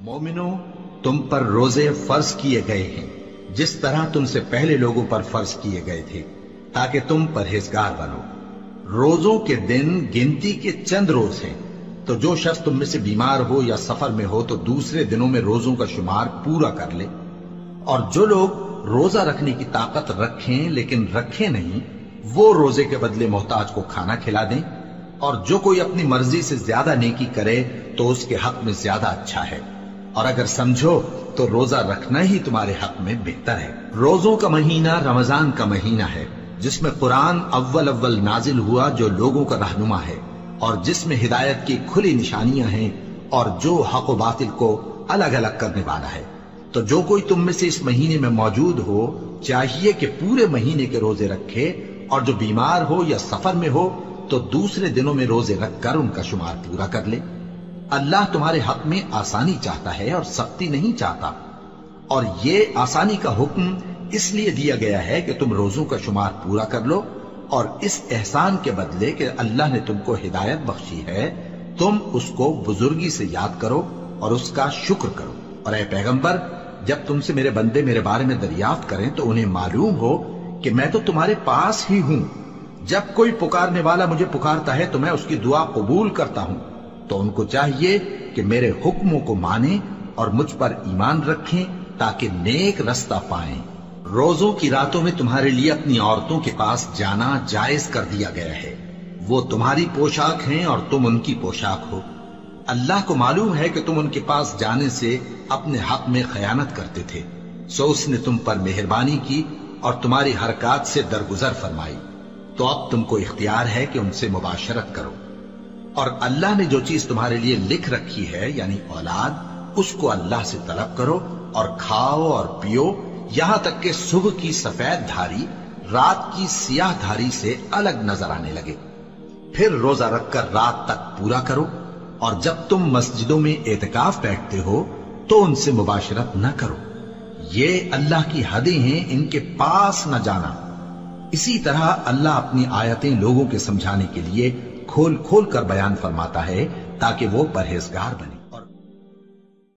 मोमिनो, तुम पर रोजे फर्ज किए गए हैं जिस तरह तुमसे पहले लोगों पर फर्ज किए गए थे, ताकि तुम परहेजगार बनो। रोजों के दिन गिनती के चंद रोज हैं, तो जो शख्स तुम में से बीमार हो या सफर में हो तो दूसरे दिनों में रोजों का शुमार पूरा कर ले। और जो लोग रोजा रखने की ताकत रखें लेकिन रखें नहीं, वो रोजे के बदले मोहताज को खाना खिला दें। और जो कोई अपनी मर्जी से ज्यादा नेकी करे तो उसके हक में ज्यादा अच्छा है। और अगर समझो तो रोजा रखना ही तुम्हारे हक में बेहतर है। रोजों का महीना रमजान का महीना है, जिसमें कुरान अव्वल अव्वल नाजिल हुआ, जो लोगों का रहनुमा है और जिसमें हिदायत की खुली निशानियां हैं और जो हक व बातिल को अलग अलग करने वाला है। तो जो कोई तुम में से इस महीने में मौजूद हो चाहिए कि पूरे महीने के रोजे रखे, और जो बीमार हो या सफर में हो तो दूसरे दिनों में रोजे रखकर उनका शुमार पूरा कर ले। अल्लाह तुम्हारे हक में आसानी चाहता है और सख्ती नहीं चाहता। और ये आसानी का हुक्म इसलिए दिया गया है कि तुम रोजों का शुमार पूरा कर लो, और इस एहसान के बदले कि अल्लाह ने तुमको हिदायत बख्शी है, तुम उसको बुजुर्गी से याद करो और उसका शुक्र करो। और ऐ पैगंबर, जब तुमसे मेरे बंदे मेरे बारे में दरियाफ्त करें तो उन्हें मालूम हो कि मैं तो तुम्हारे पास ही हूं। जब कोई पुकारने वाला मुझे पुकारता है तो मैं उसकी दुआ कबूल करता हूं। तो उनको चाहिए कि मेरे हुक्मों को माने और मुझ पर ईमान रखें, ताकि नेक रास्ता पाएं। रोजों की रातों में तुम्हारे लिए अपनी औरतों के पास जाना जायज कर दिया गया है। वो तुम्हारी पोशाक हैं और तुम उनकी पोशाक हो। अल्लाह को मालूम है कि तुम उनके पास जाने से अपने हक में खयानत करते थे, सो उसने तुम पर मेहरबानी की और तुम्हारी हरकत से दरगुजर फरमाई। तो अब तुमको इख्तियार है कि उनसे मुबाशरत करो। और अल्लाह ने जो चीज तुम्हारे लिए लिख रखी है, यानी औलाद, उसको अल्लाह से तलब करो और खाओ और पियो, यहां तक कि सुबह की सफेद धारी रात की सियाह धारी से अलग नजर आने लगे। फिर रोजा रखकर रात तक पूरा करो। और जब तुम मस्जिदों में एतकाफ बैठते हो तो उनसे मुबाशरत न करो। ये अल्लाह की हदें हैं, इनके पास न जाना। इसी तरह अल्लाह अपनी आयतें लोगों के समझाने के लिए खोल खोल कर बयान फरमाता है, ताकि वो परहेजगार बने।